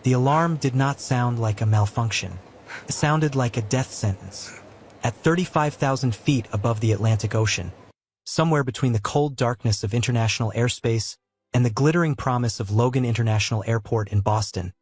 The alarm did not sound like a malfunction. It sounded like a death sentence. At 35,000 feet above the Atlantic Ocean, somewhere between the cold darkness of international airspace and the glittering promise of Logan International Airport in Boston,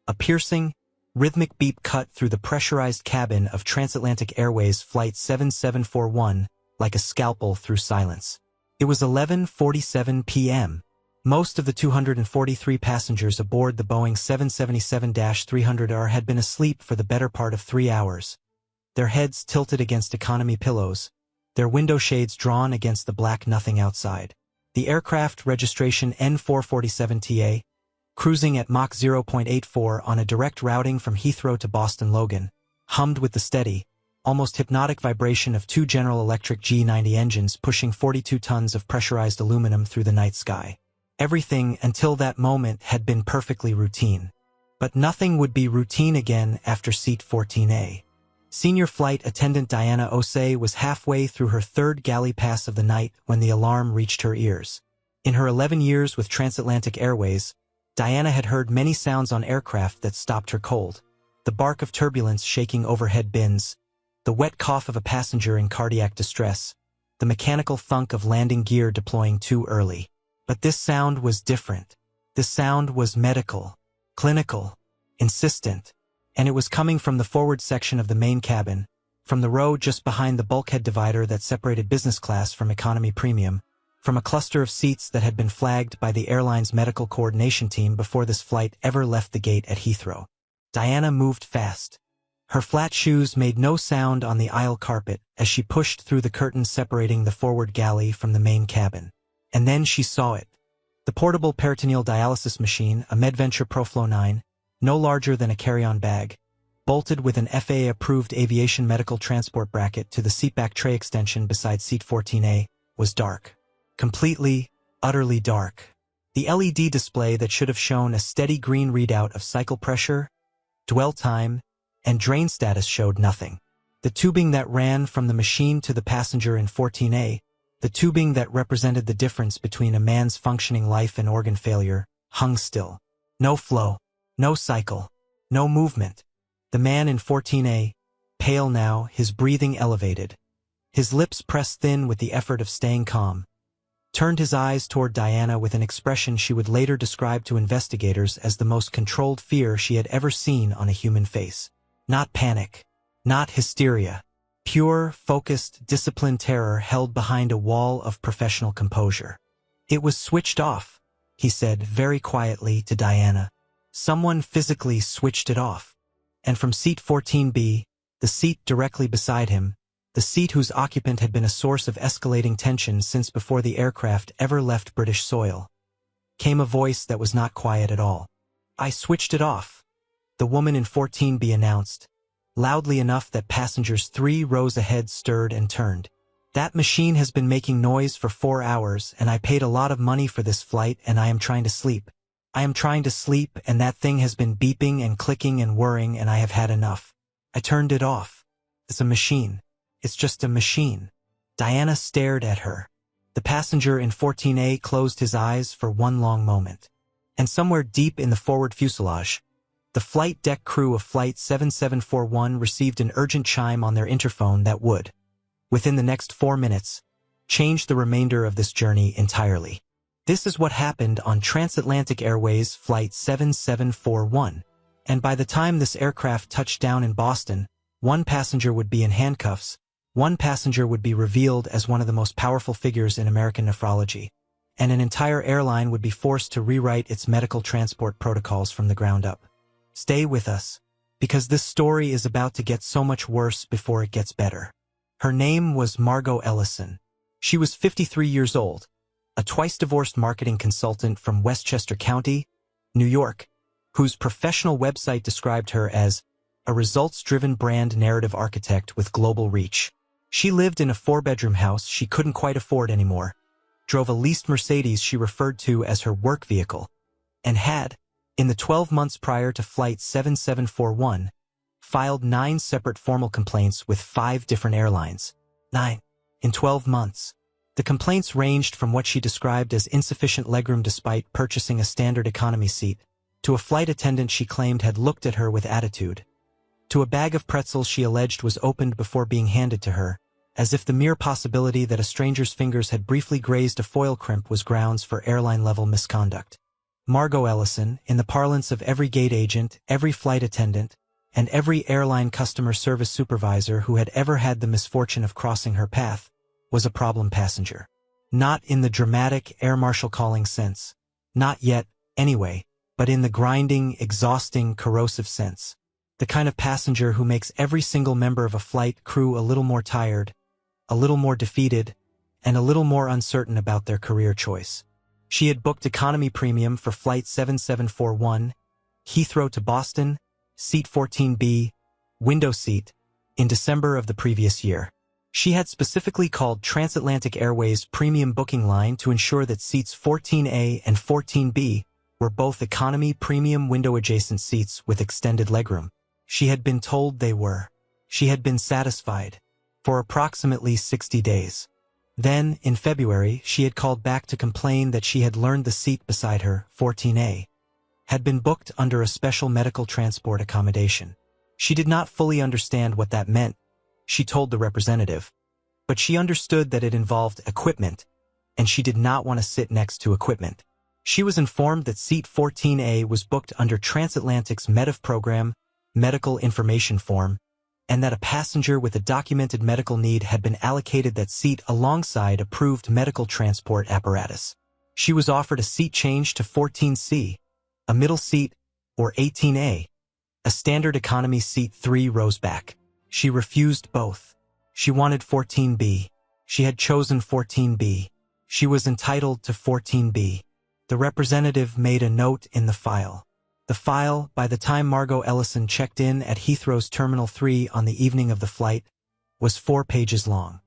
a piercing, rhythmic beep cut through the pressurized cabin of Transatlantic Airways Flight 7741 like a scalpel through silence. It was 11:47 p.m. Most of the 243 passengers aboard the Boeing 777-300ER had been asleep for the better part of 3 hours, their heads tilted against economy pillows, their window shades drawn against the black nothing outside. The aircraft, registration N447TA, cruising at Mach 0.84 on a direct routing from Heathrow to Boston Logan, hummed with the steady, almost hypnotic vibration of two General Electric G90 engines pushing 42 tons of pressurized aluminum through the night sky. Everything until that moment had been perfectly routine. But nothing would be routine again after seat 14A. Senior flight attendant Diana Osei was halfway through her third galley pass of the night when the alarm reached her ears. In her 11 years with Transatlantic Airways, Diana had heard many sounds on aircraft that stopped her cold. The bark of turbulence shaking overhead bins, the wet cough of a passenger in cardiac distress, the mechanical thunk of landing gear deploying too early. But this sound was different. This sound was medical, clinical, insistent, and it was coming from the forward section of the main cabin, from the row just behind the bulkhead divider that separated business class from economy premium, from a cluster of seats that had been flagged by the airline's medical coordination team before this flight ever left the gate at Heathrow. Diana moved fast. Her flat shoes made no sound on the aisle carpet as she pushed through the curtain separating the forward galley from the main cabin. And then she saw it. The portable peritoneal dialysis machine, a MedVenture ProFlow 9, no larger than a carry-on bag, bolted with an FAA-approved aviation medical transport bracket to the seatback tray extension beside seat 14A, was dark. Completely, utterly dark. The LED display that should have shown a steady green readout of cycle pressure, dwell time, and drain status showed nothing. The tubing that ran from the machine to the passenger in 14A, the tubing that represented the difference between a man's functioning life and organ failure, hung still. No flow, no cycle, no movement. The man in 14A, pale now, his breathing elevated, his lips pressed thin with the effort of staying calm, turned his eyes toward Diana with an expression she would later describe to investigators as the most controlled fear she had ever seen on a human face. Not panic, not hysteria. Pure, focused, disciplined terror held behind a wall of professional composure. It was switched off, he said very quietly to Diana. Someone physically switched it off. And from seat 14B, the seat directly beside him, the seat whose occupant had been a source of escalating tension since before the aircraft ever left British soil, came a voice that was not quiet at all. I switched it off, the woman in 14B announced, loudly enough that passengers 3 rows ahead stirred and turned. That machine has been making noise for 4 hours, and I paid a lot of money for this flight, and I am trying to sleep. I am trying to sleep, and that thing has been beeping and clicking and whirring, and I have had enough. I turned it off. It's a machine. It's just a machine. Diana stared at her. The passenger in 14A closed his eyes for one long moment. And somewhere deep in the forward fuselage, the flight deck crew of Flight 7741 received an urgent chime on their interphone that would, within the next 4 minutes, change the remainder of this journey entirely. This is what happened on Transatlantic Airways Flight 7741, and by the time this aircraft touched down in Boston, one passenger would be in handcuffs, one passenger would be revealed as one of the most powerful figures in American nephrology, and an entire airline would be forced to rewrite its medical transport protocols from the ground up. Stay with us, because this story is about to get so much worse before it gets better. Her name was Margot Ellison. She was 53 years old, a twice-divorced marketing consultant from Westchester County, New York, whose professional website described her as a results-driven brand narrative architect with global reach. She lived in a 4-bedroom house she couldn't quite afford anymore, drove a leased Mercedes she referred to as her work vehicle, and had, in the 12 months prior to Flight 7741, filed 9 separate formal complaints with 5 different airlines. 9. In 12 months. The complaints ranged from what she described as insufficient legroom despite purchasing a standard economy seat, To a flight attendant she claimed had looked at her with attitude. To a bag of pretzels she alleged was opened before being handed to her, as if the mere possibility that a stranger's fingers had briefly grazed a foil crimp was grounds for airline-level misconduct. Margot Ellison, in the parlance of every gate agent, every flight attendant, and every airline customer service supervisor who had ever had the misfortune of crossing her path, was a problem passenger. Not in the dramatic air marshal calling sense. Not yet, anyway, but in the grinding, exhausting, corrosive sense. The kind of passenger who makes every single member of a flight crew a little more tired, a little more defeated, and a little more uncertain about their career choice. She had booked economy premium for Flight 7741, Heathrow to Boston, seat 14B, window seat, in December of the previous year. She had specifically called Transatlantic Airways' premium booking line to ensure that seats 14A and 14B were both economy premium window-adjacent seats with extended legroom. She had been told they were. She had been satisfied. For approximately 60 days. Then, in February, she had called back to complain that she had learned the seat beside her, 14A, had been booked under a special medical transport accommodation. She did not fully understand what that meant, she told the representative, but she understood that it involved equipment, and she did not want to sit next to equipment. She was informed that seat 14A was booked under Transatlantic's MEDIF program, medical information form, and that a passenger with a documented medical need had been allocated that seat alongside approved medical transport apparatus. She was offered a seat change to 14C, a middle seat, or 18A, a standard economy seat 3 rows back. She refused both. She wanted 14B. She had chosen 14B. She was entitled to 14B. The representative made a note in the file. The file, by the time Margot Ellison checked in at Heathrow's Terminal 3 on the evening of the flight, was 4 pages long.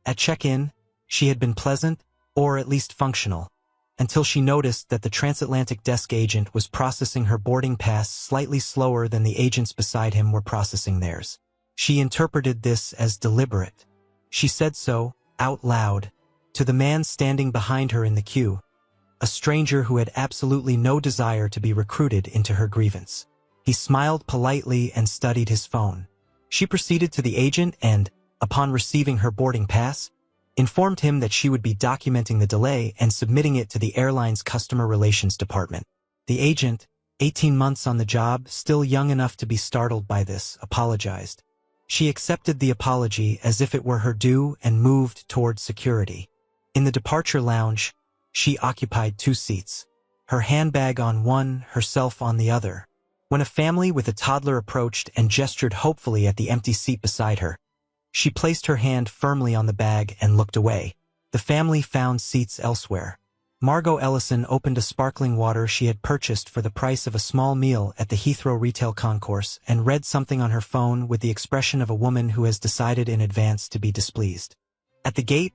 At check-in, she had been pleasant, or at least functional, until she noticed that the transatlantic desk agent was processing her boarding pass slightly slower than the agents beside him were processing theirs. She interpreted this as deliberate. She said so, out loud, to the man standing behind her in the queue, a stranger who had absolutely no desire to be recruited into her grievance. He smiled politely and studied his phone. She proceeded to the agent and, upon receiving her boarding pass, informed him that she would be documenting the delay and submitting it to the airline's customer relations department. The agent, 18 months on the job, still young enough to be startled by this, apologized. She accepted the apology as if it were her due and moved toward security. In the departure lounge, she occupied 2 seats, her handbag on one, herself on the other. When a family with a toddler approached and gestured hopefully at the empty seat beside her, she placed her hand firmly on the bag and looked away. The family found seats elsewhere. Margot Ellison opened a sparkling water she had purchased for the price of a small meal at the Heathrow Retail Concourse and read something on her phone with the expression of a woman who has decided in advance to be displeased. At the gate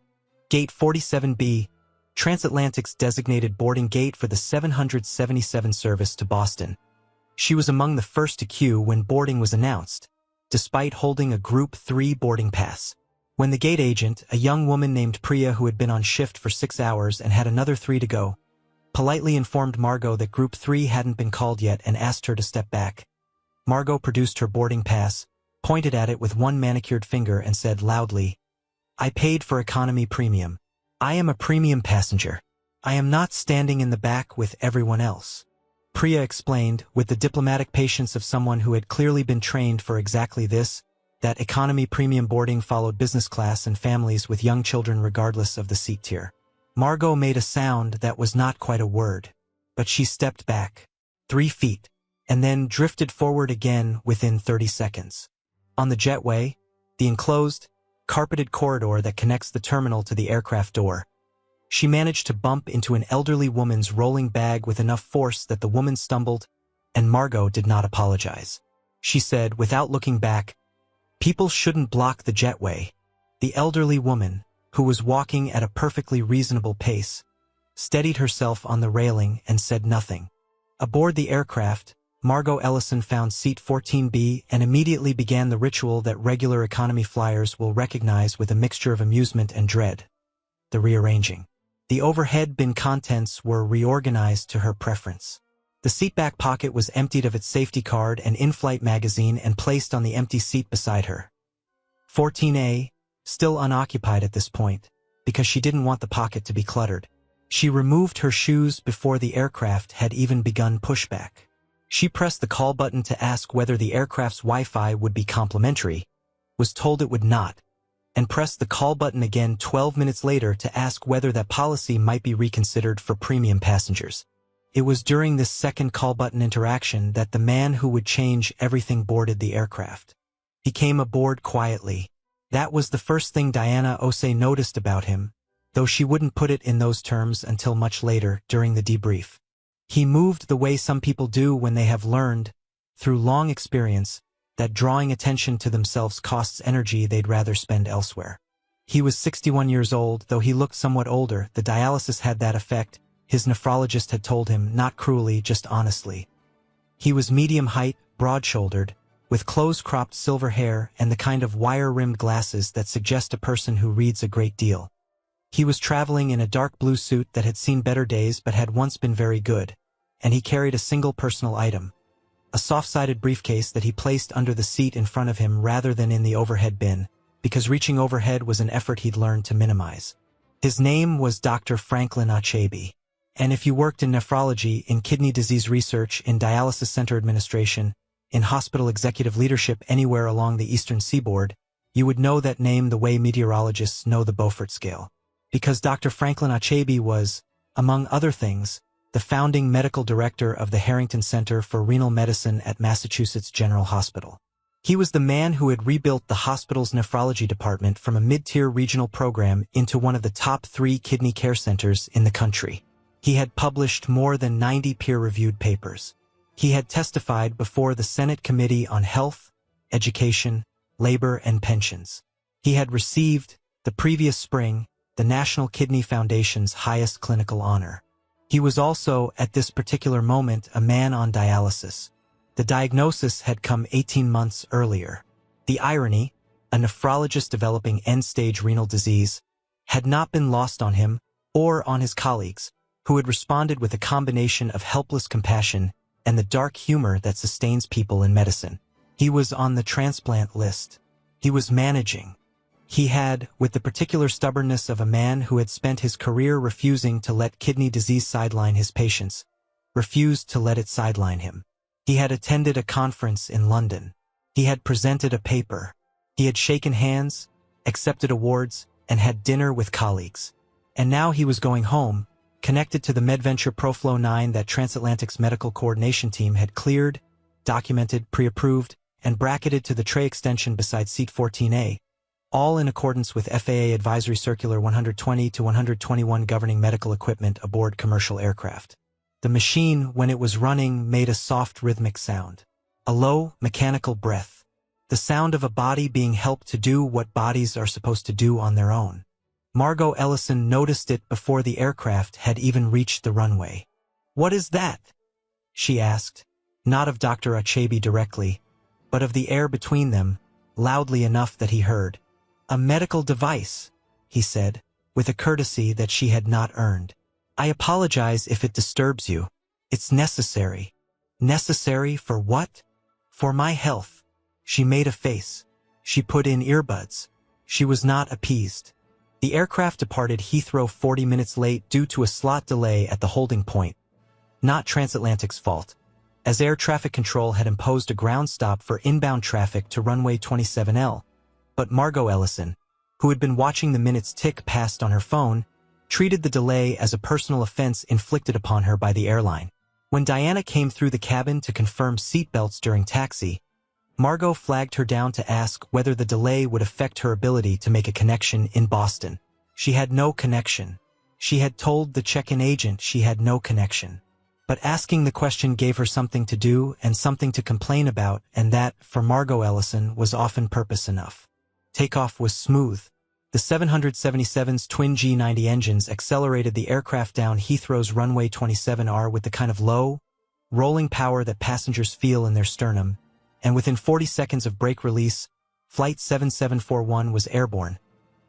47B, Transatlantic's designated boarding gate for the 777 service to Boston. She was among the first to queue when boarding was announced, despite holding a Group 3 boarding pass. When the gate agent, a young woman named Priya who had been on shift for 6 hours and had another 3 to go, politely informed Margot that Group 3 hadn't been called yet and asked her to step back. Margot produced her boarding pass, pointed at it with one manicured finger and said loudly, "I paid for economy premium. I am a premium passenger. I am not standing in the back with everyone else." Priya explained, with the diplomatic patience of someone who had clearly been trained for exactly this, that economy premium boarding followed business class and families with young children regardless of the seat tier. Margot made a sound that was not quite a word, but she stepped back 3 feet, and then drifted forward again within 30 seconds. On the jetway, the enclosed, carpeted corridor that connects the terminal to the aircraft door, she managed to bump into an elderly woman's rolling bag with enough force that the woman stumbled, and Margot did not apologize. She said, without looking back, "People shouldn't block the jetway." The elderly woman, who was walking at a perfectly reasonable pace, steadied herself on the railing and said nothing. Aboard the aircraft, Margot Ellison found seat 14B and immediately began the ritual that regular economy flyers will recognize with a mixture of amusement and dread: the rearranging. The overhead bin contents were reorganized to her preference. The seatback pocket was emptied of its safety card and in-flight magazine and placed on the empty seat beside her. 14A, still unoccupied at this point, because she didn't want the pocket to be cluttered. She removed her shoes before the aircraft had even begun pushback. She pressed the call button to ask whether the aircraft's Wi-Fi would be complimentary, was told it would not, and pressed the call button again 12 minutes later to ask whether that policy might be reconsidered for premium passengers. It was during this second call button interaction that the man who would change everything boarded the aircraft. He came aboard quietly. That was the first thing Diana Ose noticed about him, though she wouldn't put it in those terms until much later during the debrief. He moved the way some people do when they have learned, through long experience, that drawing attention to themselves costs energy they'd rather spend elsewhere. He was 61 years old, though he looked somewhat older. The dialysis had that effect, his nephrologist had told him, not cruelly, just honestly. He was medium height, broad-shouldered, with close-cropped silver hair and the kind of wire-rimmed glasses that suggest a person who reads a great deal. He was traveling in a dark blue suit that had seen better days but had once been very good, and he carried a single personal item, a soft-sided briefcase that he placed under the seat in front of him rather than in the overhead bin, because reaching overhead was an effort he'd learned to minimize. His name was Dr. Franklin Achebe, and if you worked in nephrology, in kidney disease research, in dialysis center administration, in hospital executive leadership anywhere along the eastern seaboard, you would know that name the way meteorologists know the Beaufort scale. Because Dr. Franklin Achebe was, among other things, the founding medical director of the Harrington Center for Renal Medicine at Massachusetts General Hospital. He was the man who had rebuilt the hospital's nephrology department from a mid-tier regional program into one of the top 3 kidney care centers in the country. He had published more than 90 peer-reviewed papers. He had testified before the Senate Committee on Health, Education, Labor, and Pensions. He had received, the previous spring, the National Kidney Foundation's highest clinical honor. He was also, at this particular moment, a man on dialysis. The diagnosis had come 18 months earlier. The irony, a nephrologist developing end-stage renal disease, had not been lost on him or on his colleagues, who had responded with a combination of helpless compassion and the dark humor that sustains people in medicine. He was on the transplant list. He was managing. He had, with the particular stubbornness of a man who had spent his career refusing to let kidney disease sideline his patients, refused to let it sideline him. He had attended a conference in London. He had presented a paper. He had shaken hands, accepted awards, and had dinner with colleagues. And now he was going home, connected to the MedVenture ProFlow 9 that Transatlantic's medical coordination team had cleared, documented, pre-approved, and bracketed to the tray extension beside seat 14A, all in accordance with FAA Advisory Circular 120 to 121 governing medical equipment aboard commercial aircraft. The machine, when it was running, made a soft rhythmic sound. A low, mechanical breath. The sound of a body being helped to do what bodies are supposed to do on their own. Margot Ellison noticed it before the aircraft had even reached the runway. "What is that?" she asked, not of Dr. Achebe directly, but of the air between them, loudly enough that he heard. "A medical device," he said, with a courtesy that she had not earned. "I apologize if it disturbs you. It's necessary." "Necessary for what?" "For my health." She made a face. She put in earbuds. She was not appeased. The aircraft departed Heathrow 40 minutes late due to a slot delay at the holding point. Not Transatlantic's fault, as air traffic control had imposed a ground stop for inbound traffic to runway 27L. But Margot Ellison, who had been watching the minutes tick past on her phone, treated the delay as a personal offense inflicted upon her by the airline. When Diana came through the cabin to confirm seatbelts during taxi, Margot flagged her down to ask whether the delay would affect her ability to make a connection in Boston. She had no connection. She had told the check-in agent she had no connection. But asking the question gave her something to do and something to complain about, and that, for Margot Ellison, was often purpose enough. Takeoff was smooth. The 777's twin G90 engines accelerated the aircraft down Heathrow's runway 27R with the kind of low, rolling power that passengers feel in their sternum, and within 40 seconds of brake release, Flight 7741 was airborne,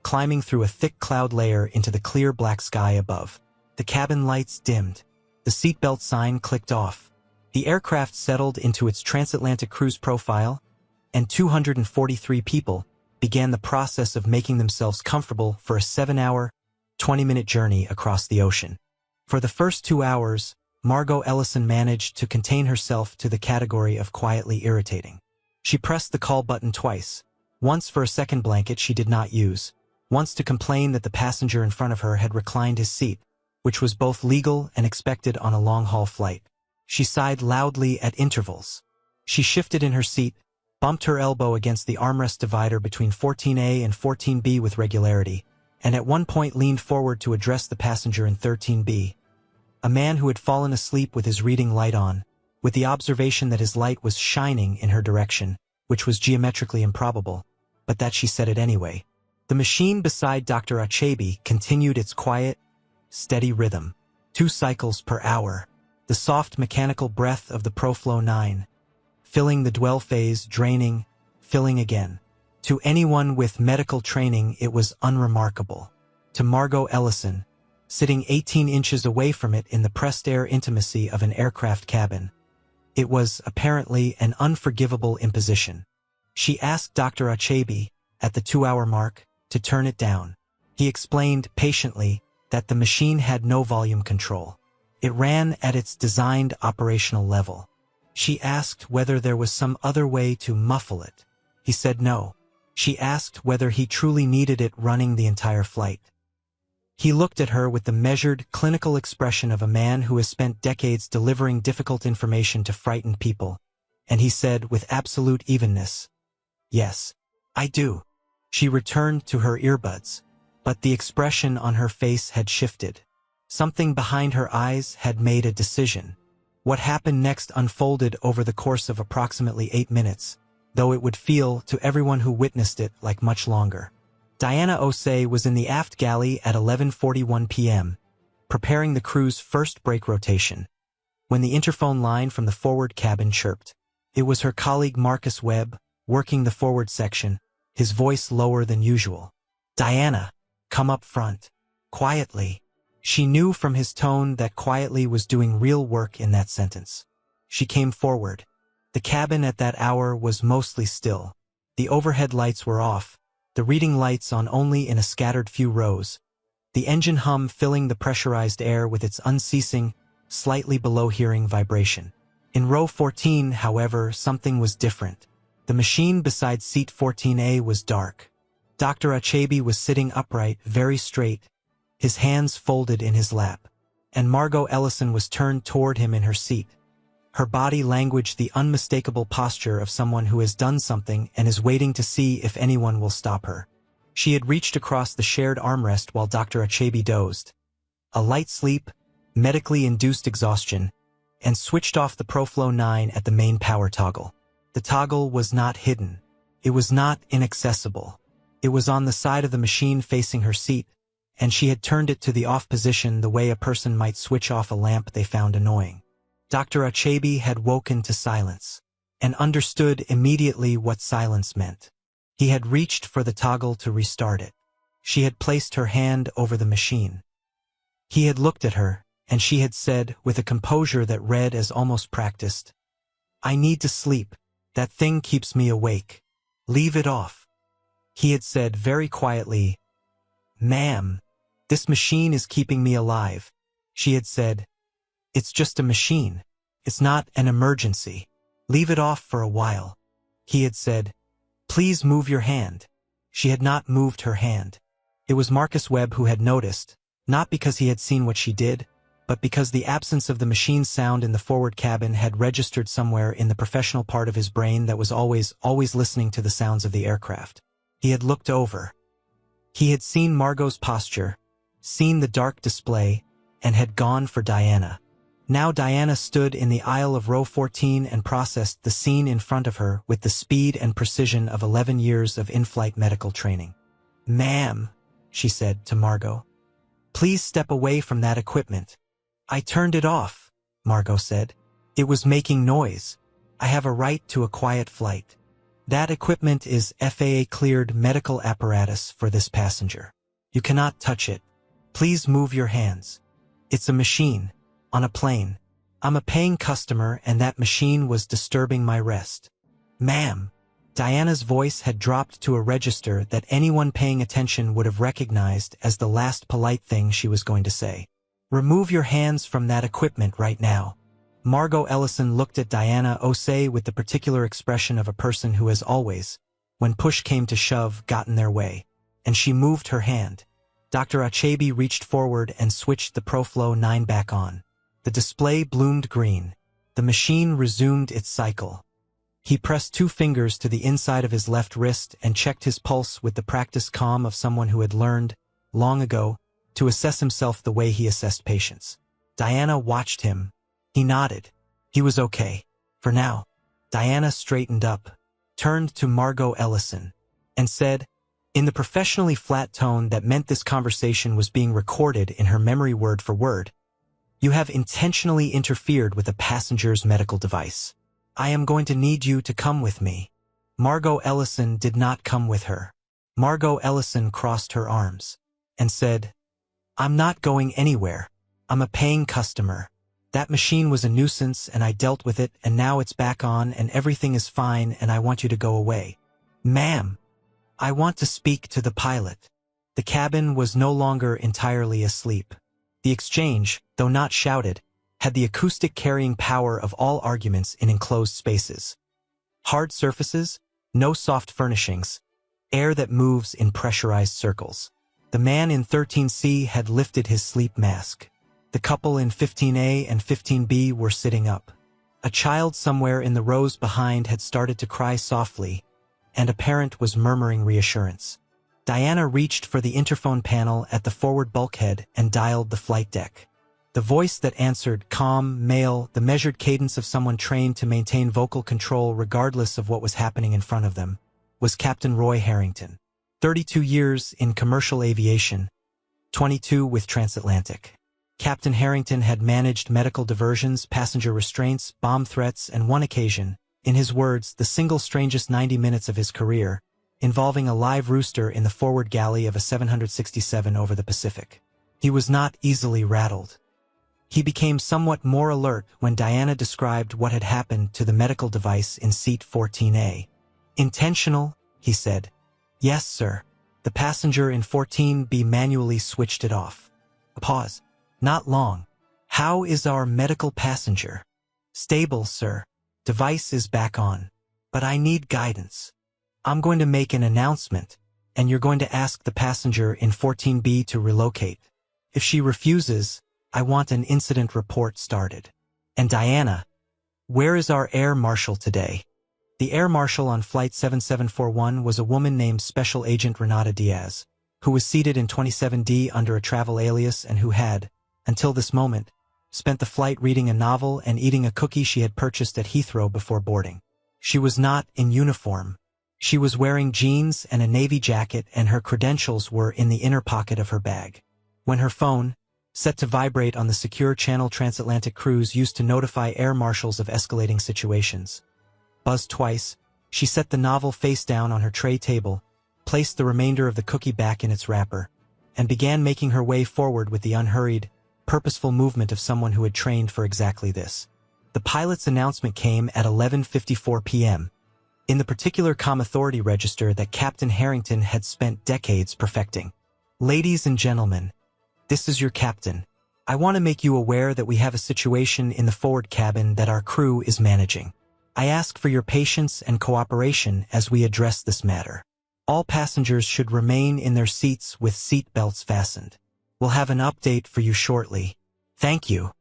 climbing through a thick cloud layer into the clear black sky above. The cabin lights dimmed. The seatbelt sign clicked off. The aircraft settled into its transatlantic cruise profile, and 243 people began the process of making themselves comfortable for a 7-hour, 20-minute journey across the ocean. For the first 2 hours, Margot Ellison managed to contain herself to the category of quietly irritating. She pressed the call button twice, once for a second blanket she did not use, once to complain that the passenger in front of her had reclined his seat, which was both legal and expected on a long-haul flight. She sighed loudly at intervals. She shifted in her seat, bumped her elbow against the armrest divider between 14A and 14B with regularity, and at one point leaned forward to address the passenger in 13B. A man who had fallen asleep with his reading light on, with the observation that his light was shining in her direction, which was geometrically improbable, but that she said it anyway. The machine beside Dr. Achebe continued its quiet, steady rhythm, 2 cycles per hour, the soft mechanical breath of the Proflow 9, filling the dwell phase, draining, filling again. To anyone with medical training it was unremarkable. To Margot Ellison, sitting 18 inches away from it in the pressed air intimacy of an aircraft cabin, it was apparently an unforgivable imposition. She asked Dr. Achebe, at the 2-hour mark, to turn it down. He explained patiently that the machine had no volume control. It ran at its designed operational level. She asked whether there was some other way to muffle it. He said no. She asked whether he truly needed it running the entire flight. He looked at her with the measured, clinical expression of a man who has spent decades delivering difficult information to frightened people, and he said with absolute evenness, "Yes, I do." She returned to her earbuds, but the expression on her face had shifted. Something behind her eyes had made a decision. What happened next unfolded over the course of approximately 8 minutes, though it would feel to everyone who witnessed it like much longer. Diana Osei was in the aft galley at 11:41 p.m., preparing the crew's first break rotation, when the interphone line from the forward cabin chirped. It was her colleague Marcus Webb, working the forward section, his voice lower than usual. "Diana, come up front. Quietly." She knew from his tone that quietly was doing real work in that sentence. She came forward. The cabin at that hour was mostly still. The overhead lights were off, the reading lights on only in a scattered few rows, the engine hum filling the pressurized air with its unceasing, slightly below-hearing vibration. In row 14, however, something was different. The machine beside seat 14A was dark. Dr. Achebe was sitting upright, very straight, his hands folded in his lap, and Margot Ellison was turned toward him in her seat. Her body languaged the unmistakable posture of someone who has done something and is waiting to see if anyone will stop her. She had reached across the shared armrest while Dr. Achebe dozed. A light sleep, medically induced exhaustion, and switched off the Proflow 9 at the main power toggle. The toggle was not hidden. It was not inaccessible. It was on the side of the machine facing her seat, and she had turned it to the off position the way a person might switch off a lamp they found annoying. Dr. Achebe had woken to silence, and understood immediately what silence meant. He had reached for the toggle to restart it. She had placed her hand over the machine. He had looked at her, and she had said, with a composure that read as almost practiced, "I need to sleep. That thing keeps me awake. Leave it off." He had said very quietly, "Ma'am, this machine is keeping me alive." She had said, "It's just a machine. It's not an emergency. Leave it off for a while." He had said, "Please move your hand." She had not moved her hand. It was Marcus Webb who had noticed, not because he had seen what she did, but because the absence of the machine sound in the forward cabin had registered somewhere in the professional part of his brain that was always listening to the sounds of the aircraft. He had looked over. He had seen Margot's posture, seen the dark display, and had gone for Diana. Now Diana stood in the aisle of row 14 and processed the scene in front of her with the speed and precision of 11 years of in-flight medical training. "Ma'am," she said to Margot, "please step away from that equipment." "I turned it off," Margot said. "It was making noise. I have a right to a quiet flight. That equipment is FAA-cleared medical apparatus for this passenger. You cannot touch it. Please move your hands. It's a machine. On a plane. I'm a paying customer and that machine was disturbing my rest. Ma'am. Diana's voice had dropped to a register that anyone paying attention would have recognized as the last polite thing she was going to say. Remove your hands from that equipment right now. Margot Ellison looked at Diana Osei with the particular expression of a person who has always, when push came to shove, gotten their way, and she moved her hand. Dr. Achebe reached forward and switched the ProFlow 9 back on. The display bloomed green. The machine resumed its cycle. He pressed 2 fingers to the inside of his left wrist and checked his pulse with the practiced calm of someone who had learned, long ago, to assess himself the way he assessed patients. Diana watched him. He nodded. He was okay. For now. Diana straightened up, turned to Margot Ellison, and said, in the professionally flat tone that meant this conversation was being recorded in her memory word for word, "You have intentionally interfered with a passenger's medical device. I am going to need you to come with me." Margot Ellison did not come with her. Margot Ellison crossed her arms and said, "I'm not going anywhere. I'm a paying customer. That machine was a nuisance and I dealt with it and now it's back on and everything is fine and I want you to go away." "Ma'am, I want to speak to the pilot." The cabin was no longer entirely asleep. The exchange, though not shouted, had the acoustic carrying power of all arguments in enclosed spaces. Hard surfaces, no soft furnishings, air that moves in pressurized circles. The man in 13C had lifted his sleep mask. The couple in 15A and 15B were sitting up. A child somewhere in the rows behind had started to cry softly, and a parent was murmuring reassurance. Diana reached for the interphone panel at the forward bulkhead and dialed the flight deck. The voice that answered, calm, male, the measured cadence of someone trained to maintain vocal control regardless of what was happening in front of them, was Captain Roy Harrington. 32 years in commercial aviation, 22 with Transatlantic. Captain Harrington had managed medical diversions, passenger restraints, bomb threats, and one occasion, in his words, the single strangest 90 minutes of his career, involving a live rooster in the forward galley of a 767 over the Pacific. He was not easily rattled. He became somewhat more alert when Diana described what had happened to the medical device in seat 14A. "Intentional," he said. "Yes, sir. The passenger in 14B manually switched it off." A pause. "Not long. How is our medical passenger?" "Stable, sir. Device is back on. But I need guidance. I'm going to make an announcement, and you're going to ask the passenger in 14B to relocate. If she refuses, I want an incident report started. And Diana, where is our air marshal today?" The air marshal on Flight 7741 was a woman named Special Agent Renata Diaz, who was seated in 27D under a travel alias and who had, until this moment, spent the flight reading a novel and eating a cookie she had purchased at Heathrow before boarding. She was not in uniform. She was wearing jeans and a navy jacket, and her credentials were in the inner pocket of her bag. When her phone, set to vibrate on the secure Channel Transatlantic cruise used to notify air marshals of escalating situations, buzzed twice, she set the novel face down on her tray table, placed the remainder of the cookie back in its wrapper, and began making her way forward with the unhurried, purposeful movement of someone who had trained for exactly this. The pilot's announcement came at 11:54 p.m., in the particular comm authority register that Captain Harrington had spent decades perfecting. "Ladies and gentlemen, this is your captain. I want to make you aware that we have a situation in the forward cabin that our crew is managing. I ask for your patience and cooperation as we address this matter. All passengers should remain in their seats with seat belts fastened. We'll have an update for you shortly. Thank you."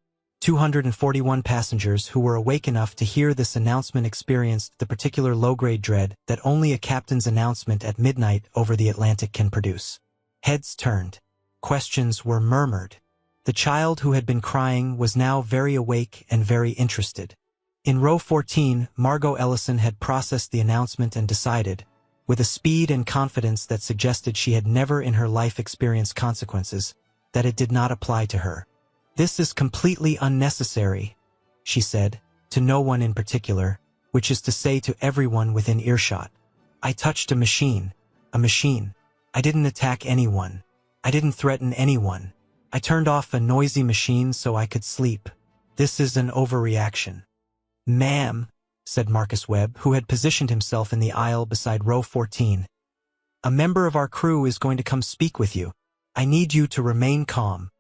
241 passengers who were awake enough to hear this announcement experienced the particular low-grade dread that only a captain's announcement at midnight over the Atlantic can produce. Heads turned. Questions were murmured. The child who had been crying was now very awake and very interested. In row 14, Margot Ellison had processed the announcement and decided, with a speed and confidence that suggested she had never in her life experienced consequences, that it did not apply to her. "This is completely unnecessary," she said, to no one in particular, which is to say to everyone within earshot. "I touched a machine. A machine. I didn't attack anyone. I didn't threaten anyone. I turned off a noisy machine so I could sleep. This is an overreaction. Ma'am, said Marcus Webb, who had positioned himself in the aisle beside row 14. A member of our crew is going to come speak with you. I need you to remain calm.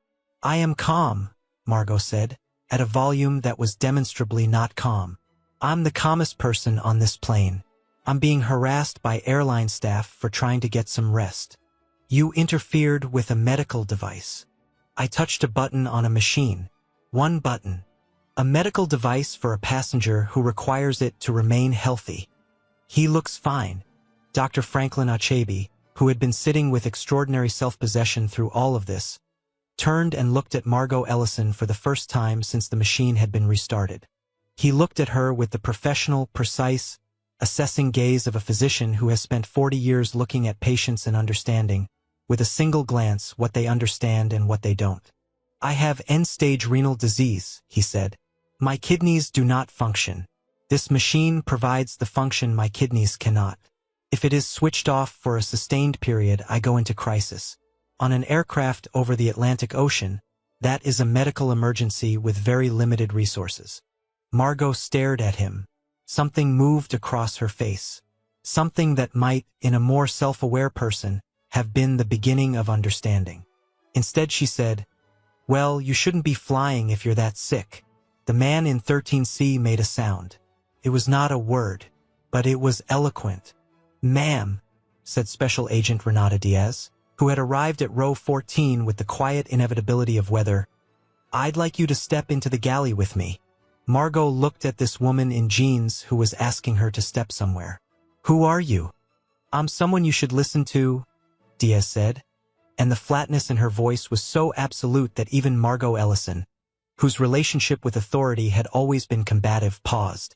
I am calm, Margot said, at a volume that was demonstrably not calm. I'm the calmest person on this plane. I'm being harassed by airline staff for trying to get some rest. You interfered with a medical device. I touched a button on a machine. One button. A medical device for a passenger who requires it to remain healthy. He looks fine. Dr. Franklin Achebe, who had been sitting with extraordinary self-possession through all of this, turned and looked at Margot Ellison for the first time since the machine had been restarted. He looked at her with the professional, precise, assessing gaze of a physician who has spent 40 years looking at patients and understanding, with a single glance, what they understand and what they don't. I have end-stage renal disease, he said. My kidneys do not function. This machine provides the function my kidneys cannot. If it is switched off for a sustained period, I go into crisis. On an aircraft over the Atlantic Ocean, that is a medical emergency with very limited resources. Margot stared at him. Something moved across her face. Something that might, in a more self-aware person, have been the beginning of understanding. Instead she said, "Well, you shouldn't be flying if you're that sick." The man in 13C made a sound. It was not a word, but it was eloquent. "Ma'am," said Special Agent Renata Diaz, who had arrived at row 14 with the quiet inevitability of weather, "I'd like you to step into the galley with me." Margot looked at this woman in jeans who was asking her to step somewhere. "Who are you?" "I'm someone you should listen to," Diaz said, and the flatness in her voice was so absolute that even Margot Ellison, whose relationship with authority had always been combative, paused.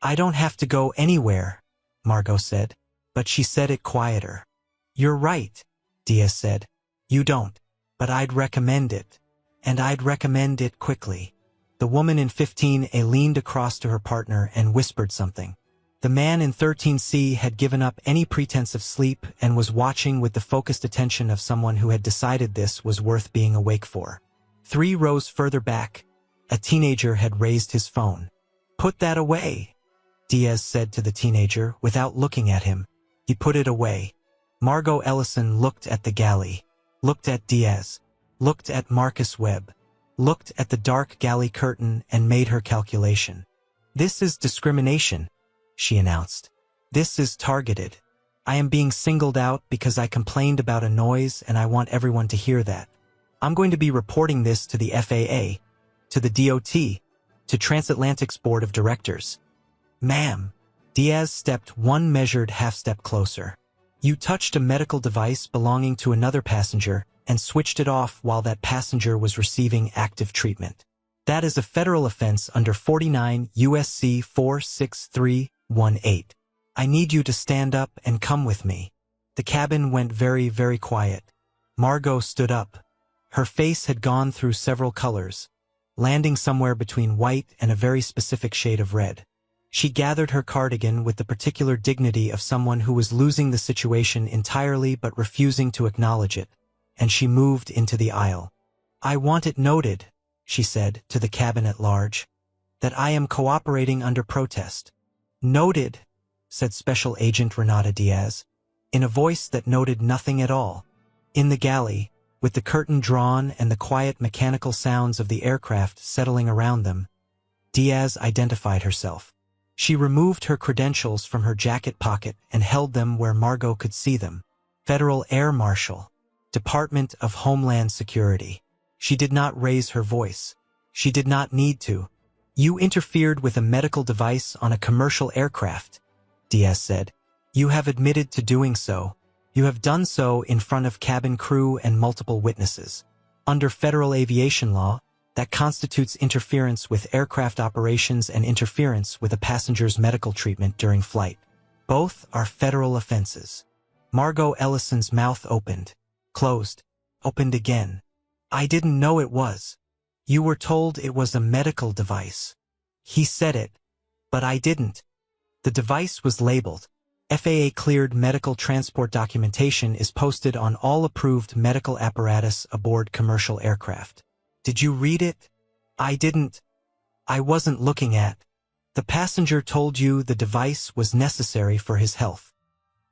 "I don't have to go anywhere," Margot said, but she said it quieter. "You're right," Diaz said. "You don't, but I'd recommend it, and I'd recommend it quickly." The woman in 15A leaned across to her partner and whispered something. The man in 13C had given up any pretense of sleep and was watching with the focused attention of someone who had decided this was worth being awake for. 3 rows further back, a teenager had raised his phone. "Put that away," Diaz said to the teenager without looking at him. He put it away. Margot Ellison looked at the galley, looked at Diaz, looked at Marcus Webb, looked at the dark galley curtain and made her calculation. "This is discrimination," she announced. "This is targeted. I am being singled out because I complained about a noise and I want everyone to hear that. I'm going to be reporting this to the FAA, to the DOT, to Transatlantic's Board of Directors." "Ma'am," Diaz stepped one measured half-step closer. "You touched a medical device belonging to another passenger and switched it off while that passenger was receiving active treatment. That is a federal offense under 49 U.S.C. 46318. I need you to stand up and come with me." The cabin went very, very quiet. Margot stood up. Her face had gone through several colors, landing somewhere between white and a very specific shade of red. She gathered her cardigan with the particular dignity of someone who was losing the situation entirely but refusing to acknowledge it, and she moved into the aisle. "I want it noted," she said to the cabin at large, "that I am cooperating under protest." "Noted," said Special Agent Renata Diaz, in a voice that noted nothing at all. In the galley, with the curtain drawn and the quiet mechanical sounds of the aircraft settling around them, Diaz identified herself. She removed her credentials from her jacket pocket and held them where Margot could see them. Federal Air Marshal, Department of Homeland Security. She did not raise her voice. She did not need to. "You interfered with a medical device on a commercial aircraft," Diaz said. "You have admitted to doing so. You have done so in front of cabin crew and multiple witnesses. Under federal aviation law, that constitutes interference with aircraft operations and interference with a passenger's medical treatment during flight. Both are federal offenses." Margot Ellison's mouth opened, closed, opened again. "I didn't know it was. You were told it was a medical device." He said it, but I didn't. The device was labeled. FAA cleared medical transport documentation is posted on all approved medical apparatus aboard commercial aircraft. "Did you read it?" "I didn't." I wasn't looking at. The passenger told you the device was necessary for his health.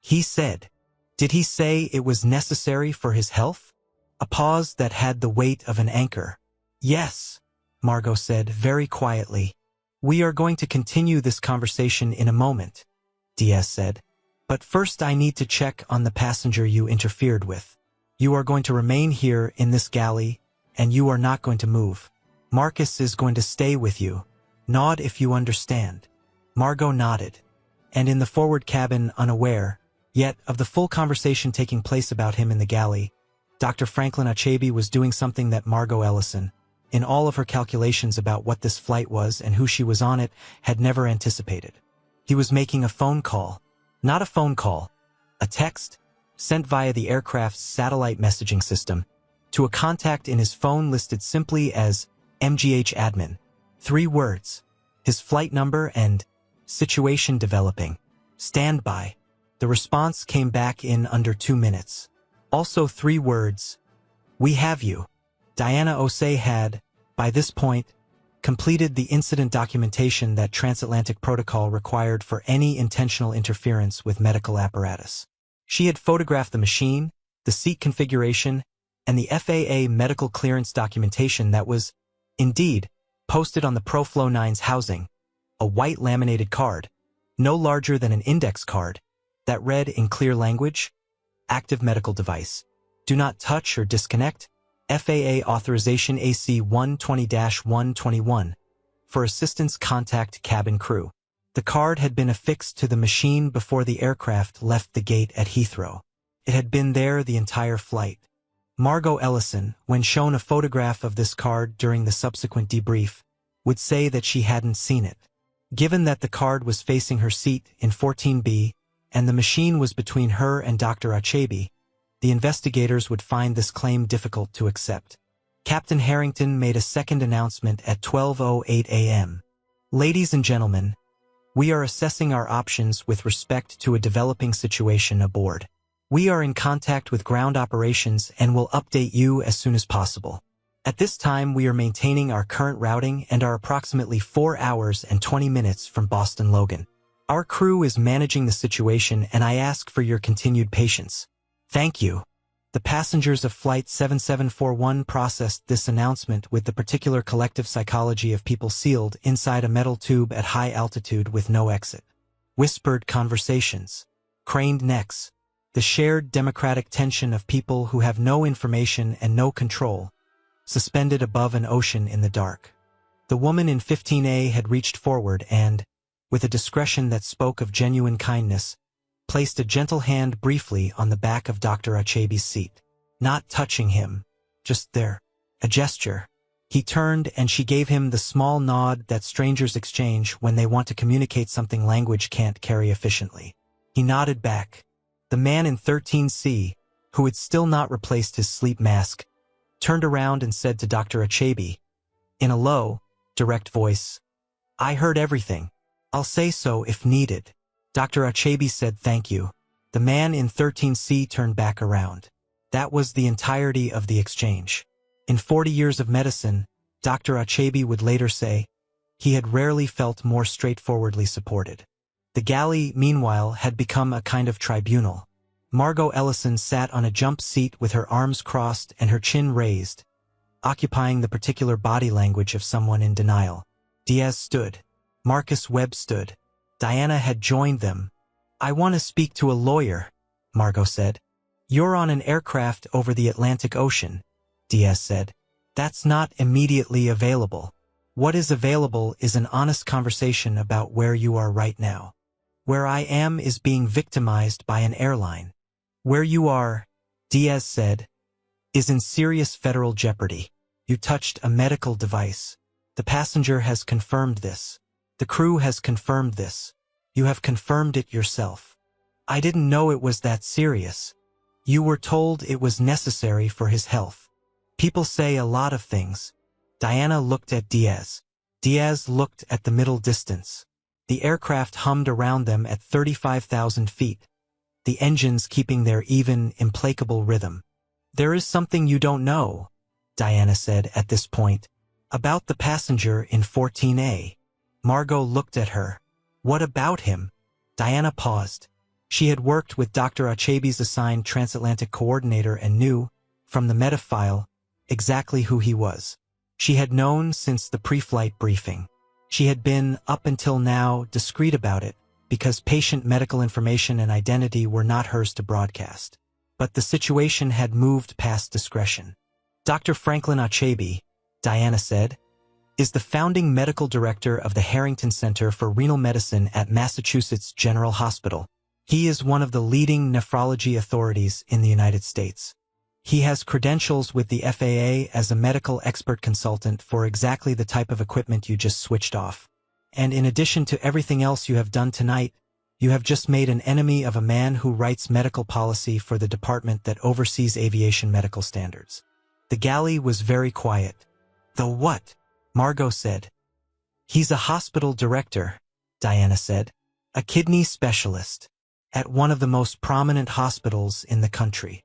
He said. Did he say it was necessary for his health? A pause that had the weight of an anchor. Yes, Margot said very quietly. We are going to continue this conversation in a moment, Diaz said. But first I need to check on the passenger you interfered with. You are going to remain here in this galley, and you are not going to move. Marcus is going to stay with you. Nod if you understand. Margot nodded. And in the forward cabin, unaware, yet of the full conversation taking place about him in the galley, Dr. Franklin Achebe was doing something that Margot Ellison, in all of her calculations about what this flight was and who she was on it, had never anticipated. He was making a phone call. Not a phone call. A text, sent via the aircraft's satellite messaging system, to a contact in his phone listed simply as MGH admin. 3 words. His flight number and situation developing. Stand by. The response came back in under 2 minutes. Also 3 words. We have you. Diana Osei had, by this point, completed the incident documentation that transatlantic protocol required for any intentional interference with medical apparatus. She had photographed the machine, the seat configuration, and the FAA medical clearance documentation that was, indeed, posted on the ProFlow 9's housing, a white laminated card, no larger than an index card, that read in clear language, active medical device. Do not touch or disconnect. FAA authorization AC 120-121. For assistance, contact cabin crew. The card had been affixed to the machine before the aircraft left the gate at Heathrow. It had been there the entire flight. Margot Ellison, when shown a photograph of this card during the subsequent debrief, would say that she hadn't seen it. Given that the card was facing her seat in 14B, and the machine was between her and Dr. Achebe, the investigators would find this claim difficult to accept. Captain Harrington made a second announcement at 12:08 a.m. Ladies and gentlemen, we are assessing our options with respect to a developing situation aboard. We are in contact with ground operations and will update you as soon as possible. At this time, we are maintaining our current routing and are approximately 4 hours and 20 minutes from Boston Logan. Our crew is managing the situation, and I ask for your continued patience. Thank you. The passengers of Flight 7741 processed this announcement with the particular collective psychology of people sealed inside a metal tube at high altitude with no exit. Whispered conversations. Craned necks. The shared democratic tension of people who have no information and no control, suspended above an ocean in the dark. The woman in 15A had reached forward and, with a discretion that spoke of genuine kindness, placed a gentle hand briefly on the back of Dr. Achebe's seat. Not touching him, just there. A gesture. He turned and she gave him the small nod that strangers exchange when they want to communicate something language can't carry efficiently. He nodded back. The man in 13C, who had still not replaced his sleep mask, turned around and said to Dr. Achebe, in a low, direct voice, I heard everything. I'll say so if needed. Dr. Achebe said thank you. The man in 13C turned back around. That was the entirety of the exchange. In 40 years of medicine, Dr. Achebe would later say, he had rarely felt more straightforwardly supported. The galley, meanwhile, had become a kind of tribunal. Margot Ellison sat on a jump seat with her arms crossed and her chin raised, occupying the particular body language of someone in denial. Diaz stood. Marcus Webb stood. Diana had joined them. I want to speak to a lawyer, Margot said. You're on an aircraft over the Atlantic Ocean, Diaz said. That's not immediately available. What is available is an honest conversation about where you are right now. Where I am is being victimized by an airline. Where you are, Diaz said, is in serious federal jeopardy. You touched a medical device. The passenger has confirmed this. The crew has confirmed this. You have confirmed it yourself. I didn't know it was that serious. You were told it was necessary for his health. People say a lot of things. Diana looked at Diaz. Diaz looked at the middle distance. The aircraft hummed around them at 35,000 feet, the engines keeping their even, implacable rhythm. There is something you don't know, Diana said at this point, About the passenger in 14A. Margot looked at her. What about him? Diana paused. She had worked with Dr. Achebe's assigned transatlantic coordinator and knew, from the metafile, exactly who he was. She had known since the pre-flight briefing. She had been, up until now, discreet about it, because patient medical information and identity were not hers to broadcast. But the situation had moved past discretion. Dr. Franklin Achebe, Diana said, is the founding medical director of the Harrington Center for Renal Medicine at Massachusetts General Hospital. He is one of the leading nephrology authorities in the United States. He has credentials with the FAA as a medical expert consultant for exactly the type of equipment you just switched off. And in addition to everything else you have done tonight, you have just made an enemy of a man who writes medical policy for the department that oversees aviation medical standards. The galley was very quiet. The what? Margot said. He's a hospital director, Diana said. A kidney specialist. At one of the most prominent hospitals in the country.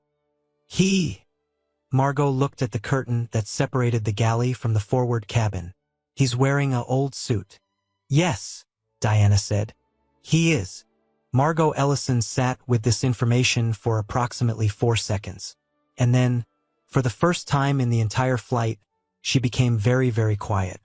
Margot looked at the curtain that separated the galley from the forward cabin. He's wearing an old suit. Yes, Diana said. He is. Margot Ellison sat with this information for approximately 4 seconds. And then, for the first time in the entire flight, she became very, very quiet.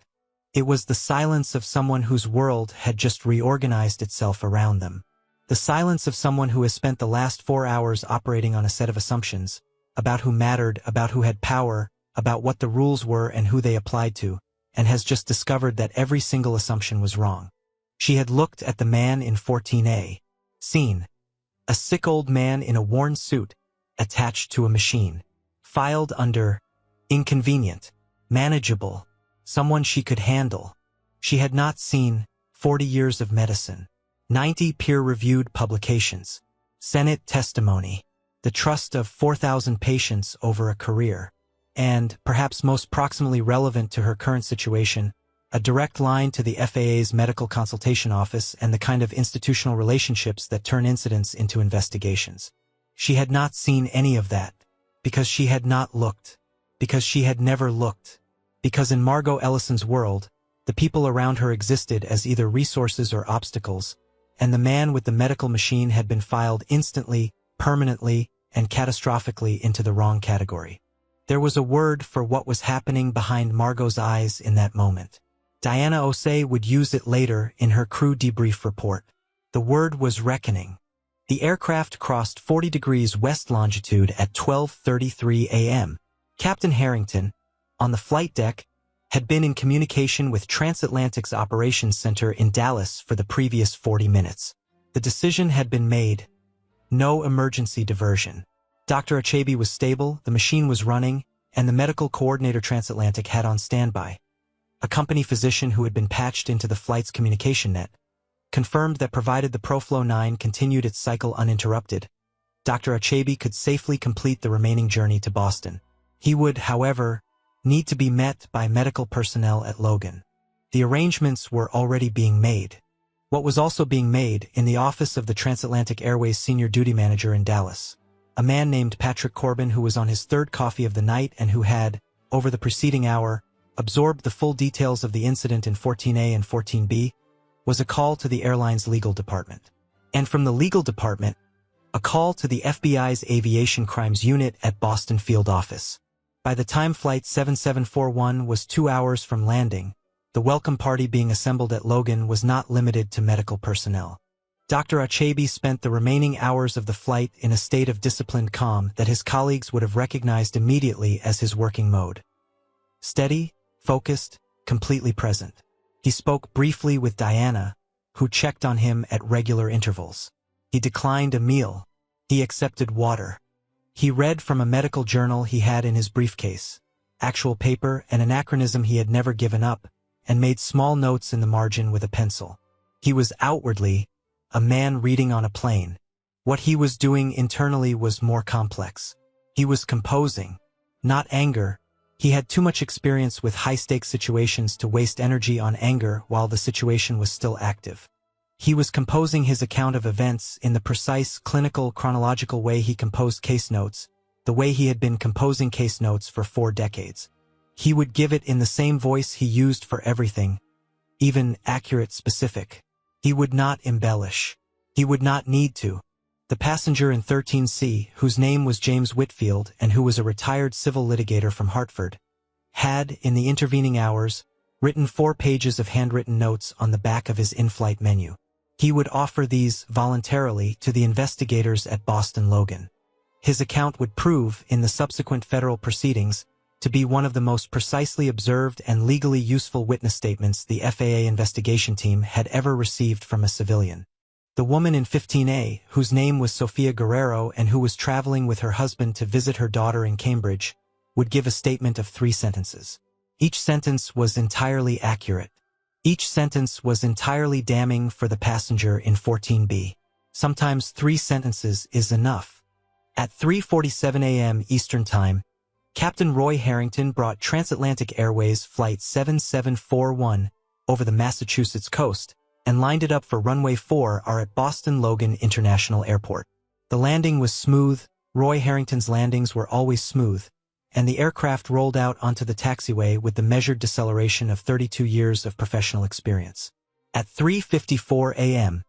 It was the silence of someone whose world had just reorganized itself around them. The silence of someone who has spent the last 4 hours operating on a set of assumptions, about who mattered, about who had power, about what the rules were and who they applied to, and has just discovered that every single assumption was wrong. She had looked at the man in 14A. Seen. A sick old man in a worn suit, attached to a machine. Filed under inconvenient, manageable, someone she could handle. She had not seen 40 years of medicine. 90 peer-reviewed publications, Senate testimony, the trust of 4,000 patients over a career, and, perhaps most proximally relevant to her current situation, a direct line to the FAA's medical consultation office and the kind of institutional relationships that turn incidents into investigations. She had not seen any of that, because she had not looked, because she had never looked, because in Margot Ellison's world, the people around her existed as either resources or obstacles, and the man with the medical machine had been filed instantly, permanently, and catastrophically into the wrong category. There was a word for what was happening behind Margot's eyes in that moment. Diana Osei would use it later in her crew debrief report. The word was reckoning. The aircraft crossed 40 degrees west longitude at 12:33 a.m. Captain Harrington, on the flight deck, had been in communication with Transatlantic's operations center in Dallas for the previous 40 minutes. The decision had been made. No emergency diversion. Dr. Achebe was stable, the machine was running, and the medical coordinator Transatlantic had on standby. A company physician who had been patched into the flight's communication net confirmed that provided the Proflow 9 continued its cycle uninterrupted, Dr. Achebe could safely complete the remaining journey to Boston. He would, however, need to be met by medical personnel at Logan. The arrangements were already being made. What was also being made in the office of the Transatlantic Airways senior duty manager in Dallas, a man named Patrick Corbin who was on his third coffee of the night and who had, over the preceding hour, absorbed the full details of the incident in 14A and 14B, was a call to the airline's legal department. And from the legal department, a call to the FBI's Aviation Crimes Unit at Boston Field Office. By the time Flight 7741 was 2 hours from landing, the welcome party being assembled at Logan was not limited to medical personnel. Dr. Achebe spent the remaining hours of the flight in a state of disciplined calm that his colleagues would have recognized immediately as his working mode. Steady, focused, completely present. He spoke briefly with Diana, who checked on him at regular intervals. He declined a meal. He accepted water. He read from a medical journal he had in his briefcase, actual paper and anachronism he had never given up, and made small notes in the margin with a pencil. He was outwardly a man reading on a plane. What he was doing internally was more complex. He was composing, not anger. He had too much experience with high-stakes situations to waste energy on anger while the situation was still active. He was composing his account of events in the precise, clinical, chronological way he composed case notes, the way he had been composing case notes for 4 decades. He would give it in the same voice he used for everything, even accurate, specific. He would not embellish. He would not need to. The passenger in 13C, whose name was James Whitfield and who was a retired civil litigator from Hartford, had, in the intervening hours, written 4 pages of handwritten notes on the back of his in-flight menu. He would offer these voluntarily to the investigators at Boston Logan. His account would prove, in the subsequent federal proceedings, to be one of the most precisely observed and legally useful witness statements the FAA investigation team had ever received from a civilian. The woman in 15A, whose name was Sophia Guerrero and who was traveling with her husband to visit her daughter in Cambridge, would give a statement of 3 sentences. Each sentence was entirely accurate. Each sentence was entirely damning for the passenger in 14B. Sometimes 3 sentences is enough. At 3:47 a.m. Eastern Time, Captain Roy Harrington brought Transatlantic Airways Flight 7741 over the Massachusetts coast and lined it up for runway 4R at Boston Logan International Airport. The landing was smooth. Roy Harrington's landings were always smooth, and the aircraft rolled out onto the taxiway with the measured deceleration of 32 years of professional experience. At 3:54 a.m.,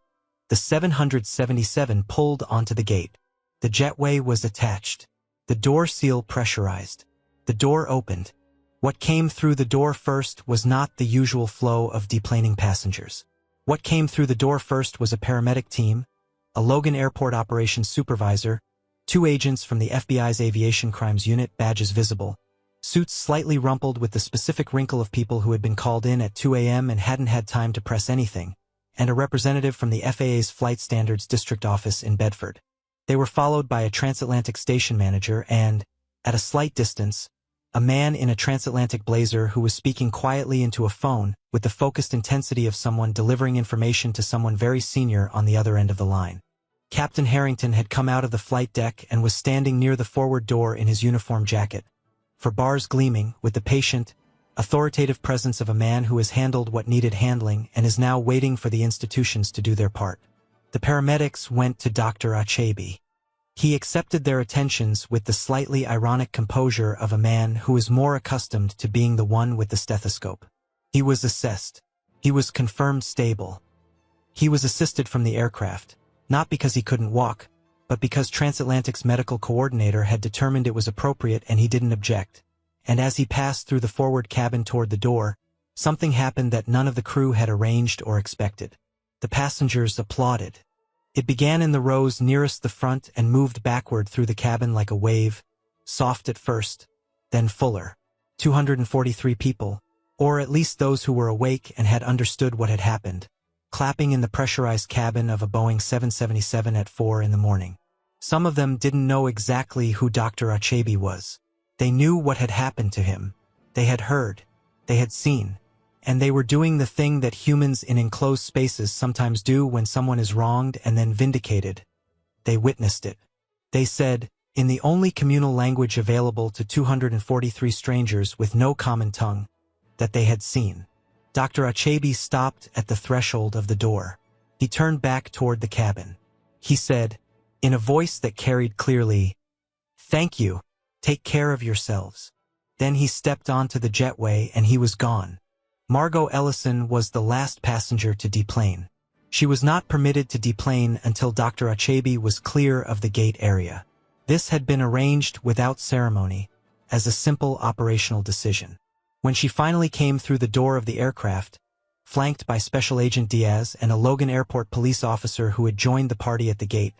the 777 pulled onto the gate. The jetway was attached. The door seal pressurized. The door opened. What came through the door first was not the usual flow of deplaning passengers. What came through the door first was a paramedic team, a Logan Airport operations supervisor, 2 agents from the FBI's Aviation Crimes Unit, badges visible, suits slightly rumpled with the specific wrinkle of people who had been called in at 2 a.m. and hadn't had time to press anything, and a representative from the FAA's Flight Standards District Office in Bedford. They were followed by a transatlantic station manager and, at a slight distance, a man in a transatlantic blazer who was speaking quietly into a phone with the focused intensity of someone delivering information to someone very senior on the other end of the line. Captain Harrington had come out of the flight deck and was standing near the forward door in his uniform jacket, for bars gleaming, with the patient, authoritative presence of a man who has handled what needed handling and is now waiting for the institutions to do their part. The paramedics went to Dr. Achebe. He accepted their attentions with the slightly ironic composure of a man who is more accustomed to being the one with the stethoscope. He was assessed. He was confirmed stable. He was assisted from the aircraft, not because he couldn't walk, but because Transatlantic's medical coordinator had determined it was appropriate and he didn't object. And as he passed through the forward cabin toward the door, something happened that none of the crew had arranged or expected. The passengers applauded. It began in the rows nearest the front and moved backward through the cabin like a wave, soft at first, then fuller. 243 people, or at least those who were awake and had understood what had happened, clapping in the pressurized cabin of a Boeing 777 at 4 in the morning. Some of them didn't know exactly who Dr. Achebe was. They knew what had happened to him. They had heard. They had seen. And they were doing the thing that humans in enclosed spaces sometimes do when someone is wronged and then vindicated. They witnessed it. They said, in the only communal language available to 243 strangers with no common tongue, that they had seen. Dr. Achebe stopped at the threshold of the door. He turned back toward the cabin. He said, in a voice that carried clearly, "Thank you. Take care of yourselves." Then he stepped onto the jetway and he was gone. Margot Ellison was the last passenger to deplane. She was not permitted to deplane until Dr. Achebe was clear of the gate area. This had been arranged without ceremony, as a simple operational decision. When she finally came through the door of the aircraft, flanked by Special Agent Diaz and a Logan Airport police officer who had joined the party at the gate,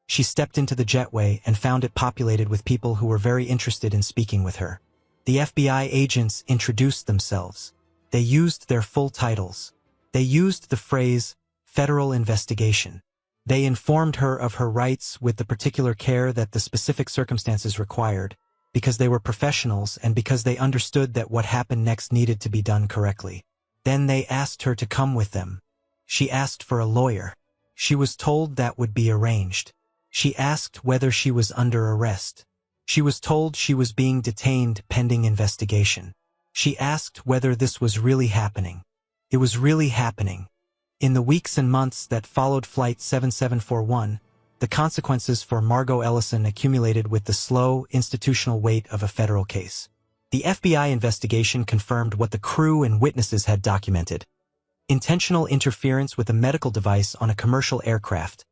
she stepped into the jetway and found it populated with people who were very interested in speaking with her. The FBI agents introduced themselves. They used their full titles. They used the phrase, federal investigation. They informed her of her rights with the particular care that the specific circumstances required, because they were professionals and because they understood that what happened next needed to be done correctly. Then they asked her to come with them. She asked for a lawyer. She was told that would be arranged. She asked whether she was under arrest. She was told she was being detained pending investigation. She asked whether this was really happening. It was really happening. In the weeks and months that followed Flight 7741, the consequences for Margot Ellison accumulated with the slow, institutional weight of a federal case. The FBI investigation confirmed what the crew and witnesses had documented: intentional interference with a medical device on a commercial aircraft,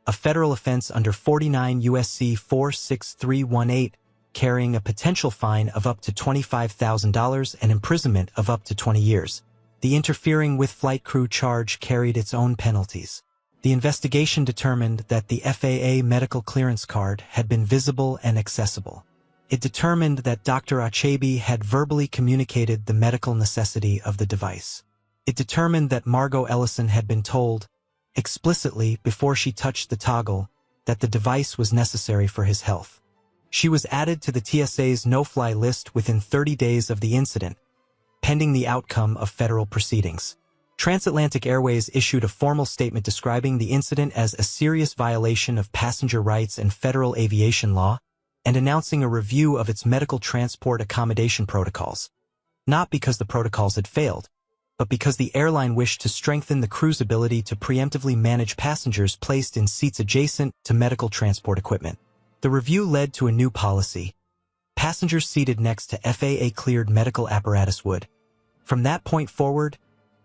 a federal offense under 49 U.S.C. 46318, carrying a potential fine of up to $25,000 and imprisonment of up to 20 years. The interfering with flight crew charge carried its own penalties. The investigation determined that the FAA medical clearance card had been visible and accessible. It determined that Dr. Achebe had verbally communicated the medical necessity of the device. It determined that Margot Ellison had been told, explicitly before she touched the toggle, that the device was necessary for his health. She was added to the TSA's no-fly list within 30 days of the incident, pending the outcome of federal proceedings. Transatlantic Airways issued a formal statement describing the incident as a serious violation of passenger rights and federal aviation law, and announcing a review of its medical transport accommodation protocols. Not because the protocols had failed, but because the airline wished to strengthen the crew's ability to preemptively manage passengers placed in seats adjacent to medical transport equipment. The review led to a new policy. Passengers seated next to FAA-cleared medical apparatus would, from that point forward,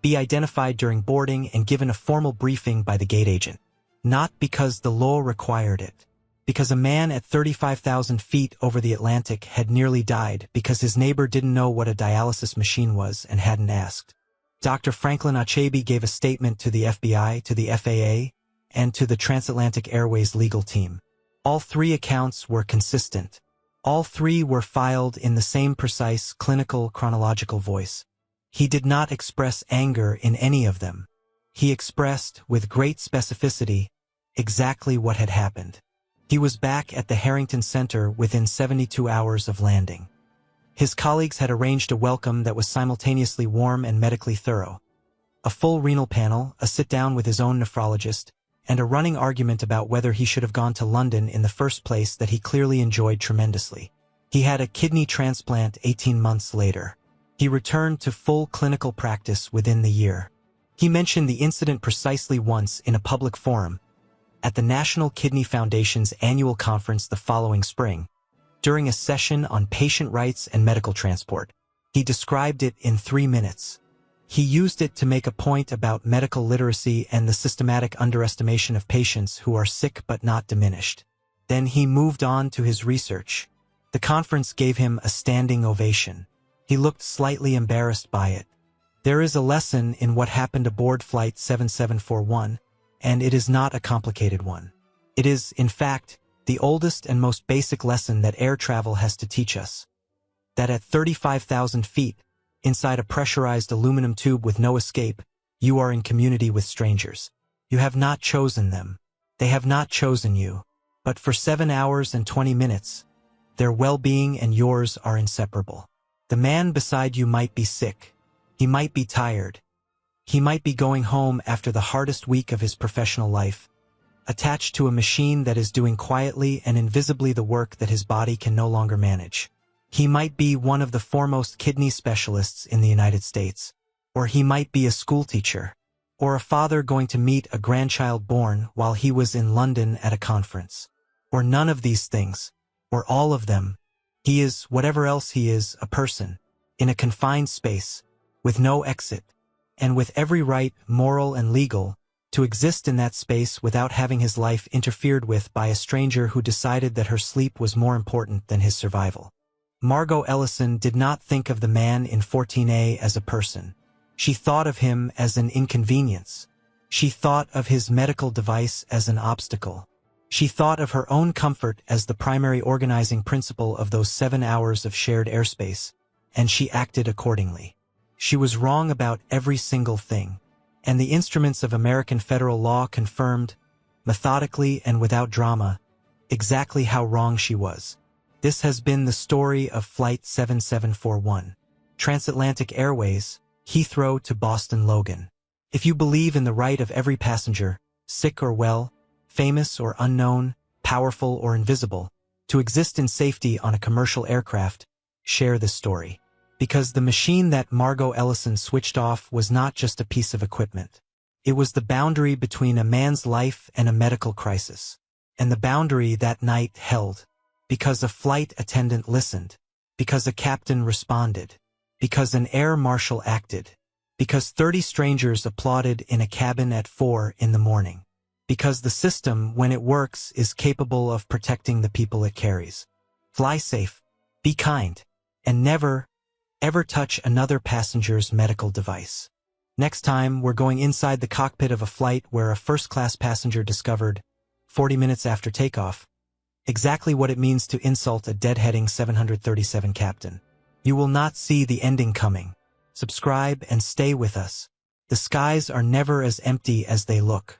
be identified during boarding and given a formal briefing by the gate agent. Not because the law required it. Because a man at 35,000 feet over the Atlantic had nearly died because his neighbor didn't know what a dialysis machine was and hadn't asked. Dr. Franklin Achebe gave a statement to the FBI, to the FAA, and to the Transatlantic Airways legal team. All three accounts were consistent. All three were filed in the same precise, clinical, chronological voice. He did not express anger in any of them. He expressed, with great specificity, exactly what had happened. He was back at the Harrington Center within 72 hours of landing. His colleagues had arranged a welcome that was simultaneously warm and medically thorough. A full renal panel, a sit-down with his own nephrologist, and a running argument about whether he should have gone to London in the first place that he clearly enjoyed tremendously. He had a kidney transplant 18 months later. He returned to full clinical practice within the year. He mentioned the incident precisely once in a public forum, at the National Kidney Foundation's annual conference the following spring, during a session on patient rights and medical transport. He described it in 3 minutes. He used it to make a point about medical literacy and the systematic underestimation of patients who are sick but not diminished. Then he moved on to his research. The conference gave him a standing ovation. He looked slightly embarrassed by it. There is a lesson in what happened aboard Flight 7741, and it is not a complicated one. It is, in fact, the oldest and most basic lesson that air travel has to teach us. That at 35,000 feet, inside a pressurized aluminum tube with no escape, you are in community with strangers. You have not chosen them. They have not chosen you. But for 7 hours and 20 minutes, their well-being and yours are inseparable. The man beside you might be sick. He might be tired. He might be going home after the hardest week of his professional life, attached to a machine that is doing quietly and invisibly the work that his body can no longer manage. He might be one of the foremost kidney specialists in the United States, or he might be a schoolteacher, or a father going to meet a grandchild born while he was in London at a conference, or none of these things, or all of them. He is, whatever else he is, a person, in a confined space, with no exit, and with every right, moral and legal, to exist in that space without having his life interfered with by a stranger who decided that her sleep was more important than his survival. Margot Ellison did not think of the man in 14A as a person. She thought of him as an inconvenience. She thought of his medical device as an obstacle. She thought of her own comfort as the primary organizing principle of those 7 hours of shared airspace, and she acted accordingly. She was wrong about every single thing, and the instruments of American federal law confirmed, methodically and without drama, exactly how wrong she was. This has been the story of Flight 7741, Transatlantic Airways, Heathrow to Boston Logan. If you believe in the right of every passenger, sick or well, famous or unknown, powerful or invisible, to exist in safety on a commercial aircraft, share this story. Because the machine that Margot Ellison switched off was not just a piece of equipment. It was the boundary between a man's life and a medical crisis. And the boundary that night held. Because a flight attendant listened. because a captain responded, because an air marshal acted, because 30 strangers applauded in a cabin at 4 in the morning, because the system, when it works, is capable of protecting the people it carries. Fly safe, be kind, and never, ever touch another passenger's medical device. Next time, we're going inside the cockpit of a flight where a first-class passenger discovered, 40 minutes after takeoff, exactly what it means to insult a deadheading 737 captain. You will not see the ending coming. Subscribe and stay with us. The skies are never as empty as they look.